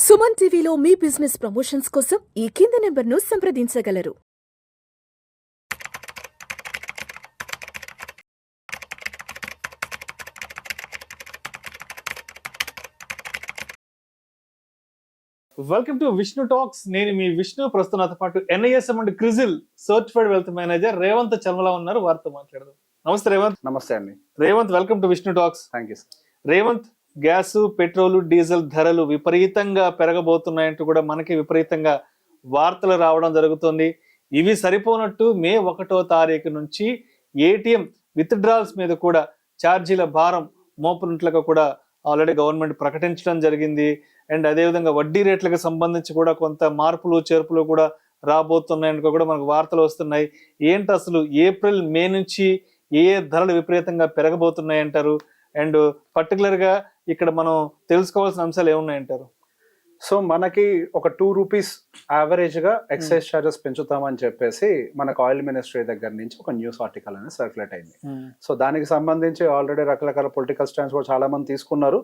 సుమన్ టీవీలో మీ business promotions కోసం ఈ కింది నెంబర్ను సంప్రదించగలరు. Welcome to Vishnu talks. నేను మీ విష్ణు. ప్రస్తుతం నాతో పాటు NISM and Crisil certified wealth manager Revanth Chalmala ఉన్నారు. వారితో మాట్లాడదాం. నమస్తే రేవంత్. నమస్తే అండి. Revanth, welcome to Vishnu talks. Thank you. Revanth, gas, petrol, diesel ధరలు విపరీతంగా పెరగబోతున్నాయంటూ కూడా మనకి విపరీతంగా వార్తలు రావడం జరుగుతుంది. ఇవి సరిపోనట్టు మే 1వ తారీఖు నుంచి ATM విత్డ్రాల్స్ మీద కూడా ఛార్జీల భారం మోపనుట్లుగా కూడా ఆల్రెడీ గవర్నమెంట్ ప్రకటించడం జరిగింది. అండ్ అదేవిధంగా వడ్డీ రేట్లకు సంబంధించి కూడా కొంత మార్పులు చేర్పులు కూడా రాబోతున్నాయని కూడా మనకు వార్తలు వస్తున్నాయి. ఏంటి అసలు ఏప్రిల్ మే నుంచి ఏ ధరలు విపరీతంగా పెరగబోతున్నాయి అంటారు? అండ్ పర్టికులర్ గా ఇక్కడ మనం తెలుసుకోవాల్సిన అంశాలు ఏమున్నాయంటారు? సో మనకి ఒక 2 రూపీస్ యావరేజ్ గా ఎక్సైజ్ చార్జెస్ పెంచుతామని చెప్పేసి మనకు ఆయిల్ మినిస్ట్రీ దగ్గర నుంచి ఒక న్యూస్ ఆర్టికల్ అనేది సర్క్యులేట్ అయింది. సో దానికి సంబంధించి ఆల్రెడీ రకరకాల పొలిటికల్ స్టాండ్స్ కూడా చాలా మంది తీసుకున్నారు.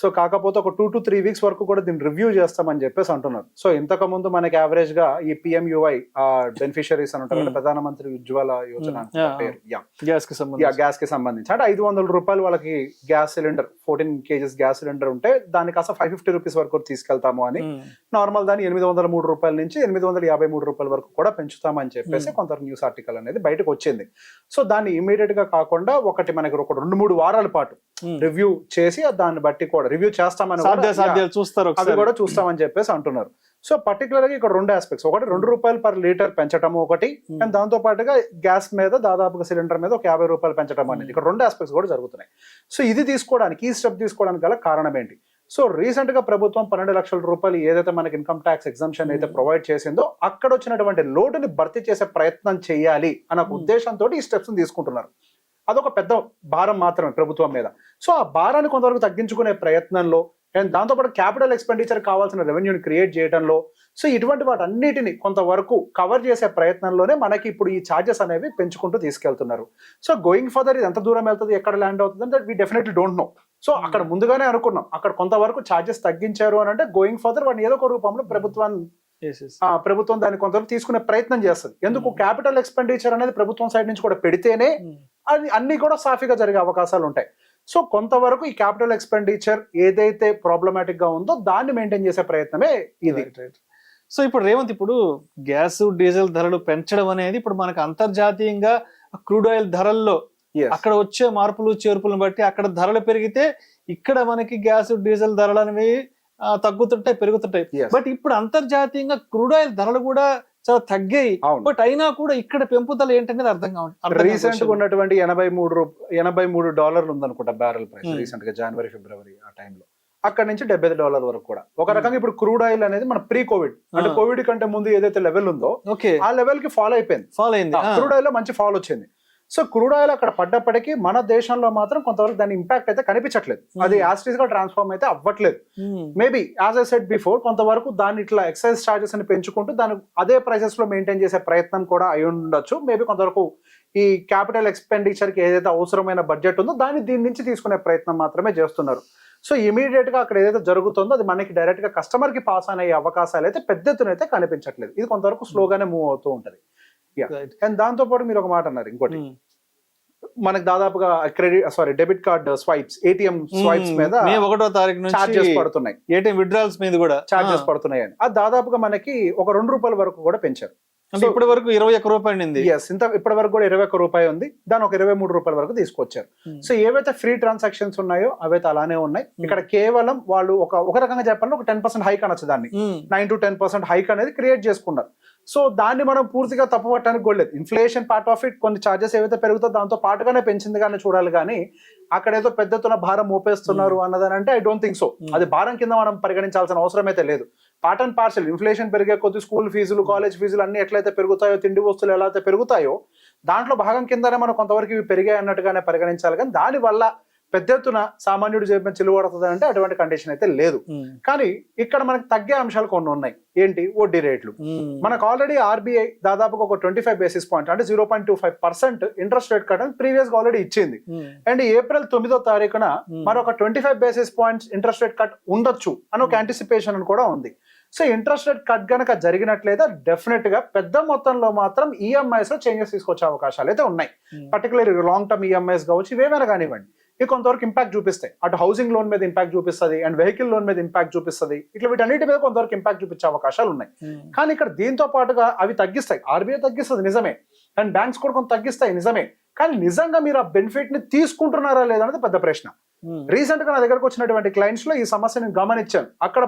సో కాకపోతే ఒక 2 to 3 వీక్స్ వరకు కూడా దీన్ని రివ్యూ చేస్తామని చెప్పేసి అంటున్నారు. సో ఇంతకు ముందు మనకి యావరేజ్ గా ఈ PMUY బెనిఫిషరీస్ అని ఉంటారు, ప్రధానమంత్రి ఉజ్వల యోజన గ్యాస్ కి సంబంధించి అంటే 500 రూపాయలు వాళ్ళకి gas cylinder 14 kgs gas cylinder ఉంటే దానికి అసలు 550 రూపీస్ వరకు తీసుకెళ్తాము అని, నార్మల్ దాన్ని 803 రూపాయల నుంచి 853 రూపాయల వరకు కూడా పెంచుతామని చెప్పేసి కొంత న్యూస్ ఆర్టికల్ అనేది బయటకు వచ్చింది. సో దాన్ని ఇమీడియట్ గా కాకుండా ఒకటి మనకి ఒక 2-3 వారాల పాటు రివ్యూ చేసి దాన్ని బట్టి కూడా రివ్యూ చేస్తామని చూస్తారు, అవి కూడా చూస్తామని చెప్పేసి అంటున్నారు. సో పర్టికులర్ గా ఇక్కడ 2 ఆస్పెక్ట్స్, ఒకటి 2 రూపాయలు పర్ లీటర్ పెంచడం ఒకటి, అండ్ దాంతో పాటుగా గ్యాస్ మీద దాదాపుగా సిలిండర్ మీద ఒక 50 రూపాయలు పెంచడం అనేది, ఇక్కడ 2 ఆస్పెక్ట్స్ కూడా జరుగుతున్నాయి. సో ఇది తీసుకోవడానికి, ఈ స్టెప్ తీసుకోవడానికి గల కారణం ఏంటి? సో రీసెంట్ గా ప్రభుత్వం 12 లక్షల రూపాయలు ఏదైతే మనకి ఇన్కమ్ ట్యాక్స్ ఎగ్జంప్షన్ అయితే ప్రొవైడ్ చేసిందో అక్కడ వచ్చినటువంటి లోటుని భర్తీ చేసే ప్రయత్నం చేయాలి అన్న ఉద్దేశంతో ఈ స్టెప్స్ తీసుకుంటున్నారు. అదొక పెద్ద భారం మాత్రమే ప్రభుత్వం మీద. సో ఆ భారాన్ని కొంతవరకు తగ్గించుకునే ప్రయత్నంలో అండ్ దాంతోపాటు క్యాపిటల్ ఎక్స్పెండిచర్ కావాల్సిన రెవెన్యూని క్రియేట్ చేయడంలో, సో ఇటువంటి వాటన్నిటిని కొంతవరకు కవర్ చేసే ప్రయత్నంలోనే మనకి ఇప్పుడు ఈ ఛార్జెస్ అనేవి పెంచుకుంటూ తీసుకెళ్తున్నారు. సో గోయింగ్ ఫర్దర్ ఇది ఎంత దూరం వెళ్తుంది, ఎక్కడ ల్యాండ్ అవుతుంది అంటే we definitely don't know. So అక్కడ ముందుగానే అనుకున్నాం, అక్కడ కొంతవరకు ఛార్జెస్ తగ్గించారు అని అంటే గోయింగ్ ఫర్దర్ వాటిని ఏదో ఒక రూపంలో ప్రభుత్వం దాన్ని కొంతవరకు తీసుకునే ప్రయత్నం చేస్తుంది. ఎందుకు క్యాపిటల్ ఎక్స్పెండిచర్ అనేది ప్రభుత్వం సైడ్ నుంచి కూడా పెడితేనే అది అన్ని కూడా సాఫీగా జరిగే అవకాశాలు ఉంటాయి. సో కొంతవరకు ఈ క్యాపిటల్ ఎక్స్పెండిచర్ ఏదైతే ప్రాబ్లమాటిక్ గా ఉందో దాన్ని మెయింటైన్ చేసే ప్రయత్నమే ఇది. సో ఇప్పుడు రేవంత్, ఇప్పుడు గ్యాస్ డీజిల్ ధరలు పెంచడం అనేది ఇప్పుడు మనకు అంతర్జాతీయంగా క్రూడ్ ఆయిల్ ధరల్లో అక్కడ వచ్చే మార్పులు చేర్పులను బట్టి అక్కడ ధరలు పెరిగితే ఇక్కడ మనకి గ్యాస్ డీజిల్ ధరలు అనేవి తగ్గుతుంటాయి, పెరుగుతుంటాయి. బట్ ఇప్పుడు అంతర్జాతీయంగా క్రూడ్ ఆయిల్ ధరలు కూడా చాలా తగ్గాయి. బట్ అయినా కూడా ఇక్కడ పెంపుదల ఏంటనేది అర్థం కావాలి. రీసెంట్ గా ఉన్నటువంటి $83 ఉందనుకుంటా బ్యారెల్ ప్రైస్, రీసెంట్ గా జనవరి ఫిబ్రవరి ఆ టైంలో అక్కడ నుంచి $70 వరకు కూడా ఒక రకంగా ఇప్పుడు క్రూడ్ ఆయిల్ అనేది మన ప్రీ కోవిడ్ అంటే కోవిడ్ కంటే ముందు ఏదైతే లెవెల్ ఉందో ఆ లెవెల్ కి ఫాలో అయింది. క్రూడ్ ఆయిల్ లో మంచి ఫాల్ వచ్చింది. సో క్రూడ్ ఆయిల్ అక్కడ పడ్డప్పటికీ మన దేశంలో మాత్రం కొంతవరకు దాని ఇంపాక్ట్ అయితే కనిపించట్లేదు, అది యాస్టీస్ గా ట్రాన్స్ఫార్మ్ అయితే అవ్వట్లేదు. Maybe as I said before కొంతవరకు దాన్ని ఇట్లా ఎక్సైజ్ చార్జెస్ అని పెంచుకుంటూ దాన్ని అదే ప్రైసెస్ లో మెయింటైన్ చేసే ప్రయత్నం కూడా అయి ఉండొచ్చు. మేబీ కొంతవరకు ఈ క్యాపిటల్ ఎక్స్పెండిచర్ కి ఏదైతే అవసరమైన బడ్జెట్ ఉందో దాన్ని దీని నుంచి తీసుకునే ప్రయత్నం మాత్రమే చేస్తున్నారు. సో ఇమీడియట్ గా అక్కడ ఏదైతే జరుగుతుందో అది మనకి డైరెక్ట్ గా కస్టమర్ కి పాస్ అనే అవకాశాలు అయితే పెద్ద ఎత్తున అయితే కనిపించట్లేదు. ఇది కొంతవరకు స్లోగానే మూవ్ అవుతూ ఉంటది. అండ్ దాంతో పాటు మీరు ఒక మాట అన్నారు ఇంకోటి, మనకి దాదాపుగా debit card swipes, ATM swipes మీద 1వ తారీఖు నుంచి చార్జెస్ పడుతున్నాయి, ATM విత్డ్రాల్స్ మీద కూడా చార్జెస్ పడుతున్నాయి అని అది దాదాపుగా మనకి ఒక $2 వరకు కూడా పెంచారు. ఇప్పటి వరకు 21 రూపాయలు ఉంది. ఇప్పటి వరకు కూడా 21 రూపాయలు ఉంది, దాని ఒక 23 రూపాయల వరకు తీసుకొచ్చారు. సో ఏవైతే ఫ్రీ ట్రాన్సాక్షన్స్ ఉన్నాయో అవైతే అలానే ఉన్నాయి. ఇక్కడ కేవలం వాళ్ళు ఒక రకంగా చెప్పాలంటే ఒక 10% హైక్ అనొచ్చు, దాన్ని 9 to 10% హైక్ అనేది క్రియేట్ చేసుకున్నారు. సో దాన్ని మనం పూర్తిగా తప్పుపట్టడానికి కూడా లేదు. ఇన్ఫ్లేషన్ పార్ట్ ఆఫ్ ఇట్, కొన్ని చార్జెస్ ఏవైతే పెరుగుతుందో దాంతో పాటుగానే పెంచింది కానీ చూడాలి, కానీ అక్కడ ఏదో పెద్ద ఎత్తున భారం మోపేస్తున్నారు అన్నదని అంటే ఐ డోంట్ థింక్ సో. అది భారం కింద మనం పరిగణించాల్సిన అవసరం అయితే లేదు. పార్ట్ అండ్ పార్సల్ ఇన్ఫ్లేషన్ పెరిగే కొద్ది స్కూల్ ఫీజులు, కాలేజ్ ఫీజులు అన్ని ఎట్లయితే పెరుగుతాయో, తిండి వస్తువులు ఎలా అయితే పెరుగుతాయో దాంట్లో భాగం కిందనే మనం కొంతవరకు ఇవి పెరిగాయి అన్నట్టుగానే పరిగణించాలి. కానీ దానివల్ల పెద్ద ఎత్తున సామాన్యుడు చెప్పిన చిలువడుతుంది అంటే అటువంటి కండిషన్ అయితే లేదు. కానీ ఇక్కడ మనకి తగ్గే అంశాలు కొన్ని ఉన్నాయి. ఏంటి? వడ్డీ రేట్లు. మనకు ఆల్రెడీ ఆర్బీఐ దాదాపుగా ఒక 25 బేసిస్ పాయింట్ అంటే 0.25% ఇంట్రెస్ట్ రేట్ కట్ అని ప్రీవియస్ గా ఆల్రెడీ ఇచ్చింది. అండ్ ఏప్రిల్ 9వ తారీఖున మరొక 25 basis points interest rate cut ఉండొచ్చు అని ఒక యాంటిసిపేషన్ అని కూడా ఉంది. సో ఇంట్రెస్ట్ రేట్ కట్ గనక జరిగినట్లయితే డెఫినెట్ గా పెద్ద మొత్తంలో మాత్రం ఈఎంఐస్ లో చేంజెస్ తీసుకొచ్చే అవకాశాలు అయితే ఉన్నాయి. పర్టికులర్ లాంగ్ టర్మ్ ఈఎంఐస్ కావచ్చు, ఇవేమైనా కానివ్వండి, ఇవి కొంతవరకు ఇంపాక్ట్ చూపిస్తాయి. అటు హౌసింగ్ లోన్ మీద ఇంపాక్ట్ చూపిస్తుంది అండ్ వెహికల్ లోన్ మీద ఇంపాక్ట్ చూపిస్తుంది. ఇట్లా వీటన్నిటి మీద కొంతవరకు ఇంపాక్ట్ చూపించే అవకాశాలు ఉన్నాయి. కానీ ఇక్కడ దీంతో పాటుగా అవి తగ్గిస్తాయి. ఆర్బీఐ తగ్గిస్తుంది నిజమే, అండ్ బ్యాంక్స్ కూడా కొంత తగ్గిస్తాయి నిజమే. కానీ నిజంగా మీరు ఆ బెనిఫిట్ ని తీసుకుంటున్నారా లేదా అనేది పెద్ద ప్రశ్న. రీసెంట్ గా నా దగ్గరకు వచ్చినటువంటి క్లయింట్స్ లో ఈ సమస్యను గమనించాను. అక్కడ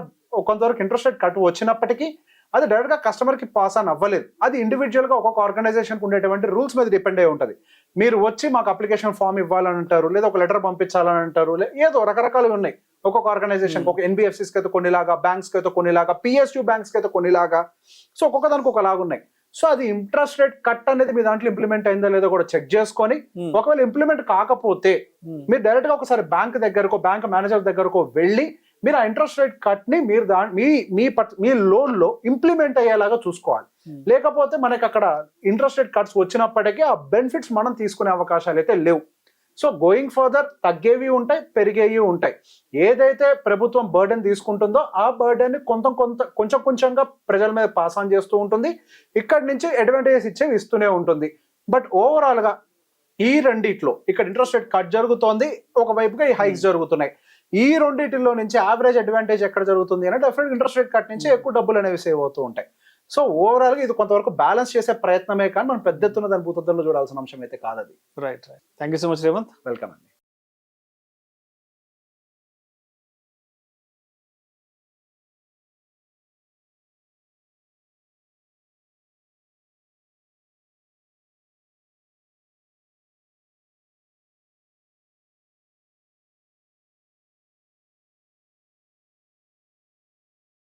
కొంతవరకు ఇంట్రెస్ట్ రేట్ కట్ వచ్చినప్పటికీ అది డైరెక్ట్ గా కస్టమర్ కి పాస్ ఆన్ అవ్వలేదు. అది ఇండివిజువల్ గా ఒక్కొక్క ఆర్గనైజేషన్ కు ఉండేటువంటి రూల్స్ మీద డిపెండ్ అయి ఉంటుంది. మీరు వచ్చి మాకు అప్లికేషన్ ఫామ్ ఇవ్వాలని అంటారు, లేదా ఒక లెటర్ పంపించాలని అంటారు, ఏదో రకరకాలుగా ఉన్నాయి. ఒక్కొక్క ఆర్గనైజేషన్ ఒక ఎన్బిఎఫ్సిస్ కి అయితే కొన్నిలాగా, బ్యాంక్స్ కి అయితే కొన్నిలాగా, పిఎస్యూ బ్యాంక్స్ కి అయితే కొన్నిలాగా. సో ఒక్కొక్క దానికి ఒకలాగా ఉన్నాయి. సో అది ఇంట్రెస్ట్ రేట్ కట్ అనేది మీ దాంట్లో ఇంప్లిమెంట్ అయిందో లేదో కూడా చెక్ చేసుకొని, ఒకవేళ ఇంప్లిమెంట్ కాకపోతే మీరు డైరెక్ట్ గా ఒకసారి బ్యాంక్ దగ్గరకో, బ్యాంక్ మేనేజర్ దగ్గరకో వెళ్ళి మీరు ఆ ఇంట్రెస్ట్ రేట్ కట్ ని మీరు మీ లోన్ లో ఇంప్లిమెంట్ అయ్యేలాగా చూసుకోవాలి. లేకపోతే మనకి అక్కడ ఇంట్రెస్ట్ రేట్ కట్స్ వచ్చినప్పటికీ ఆ బెనిఫిట్స్ మనం తీసుకునే అవకాశాలు అయితే లేవు. సో గోయింగ్ ఫర్దర్ తగ్గేవి ఉంటాయి, పెరిగేవి ఉంటాయి. ఏదైతే ప్రభుత్వం బర్డెన్ తీసుకుంటుందో ఆ బర్డెన్ ని కొంచెం కొంచెంగా ప్రజల మీద పాస్ ఆన్ చేస్తూ ఉంటుంది. ఇక్కడి నుంచి అడ్వాంటేజెస్ ఇచ్చేవి ఇస్తూనే ఉంటుంది. బట్ ఓవరాల్ గా ఈ రెండిట్లో ఇక్కడ ఇంట్రెస్ట్ రేట్ కట్ జరుగుతోంది, ఒకవైపుగా ఈ హైక్స్ జరుగుతున్నాయి. ఈ రెండింటిలో నుంచి యావరేజ్ అడ్వాంటేజ్ ఎక్కడ జరుగుతుంది అంటే డెఫినెట్ ఇంట్రెస్ట్ రేట్ కట్ నుంచి ఎక్కువ డబ్బులు అనేవి సేవ్ అవుతూ ఉంటాయి. సో ఓవరాల్ గా ఇది కొంతవరకు బ్యాలెన్స్ చేసే ప్రయత్నమే కానీ మనం పెద్ద ఎత్తున దాని భూతద్దంలో చూడాల్సిన అంశం అయితే కాదు అది. Right. Thank you so much Revanth. Welcome అండి.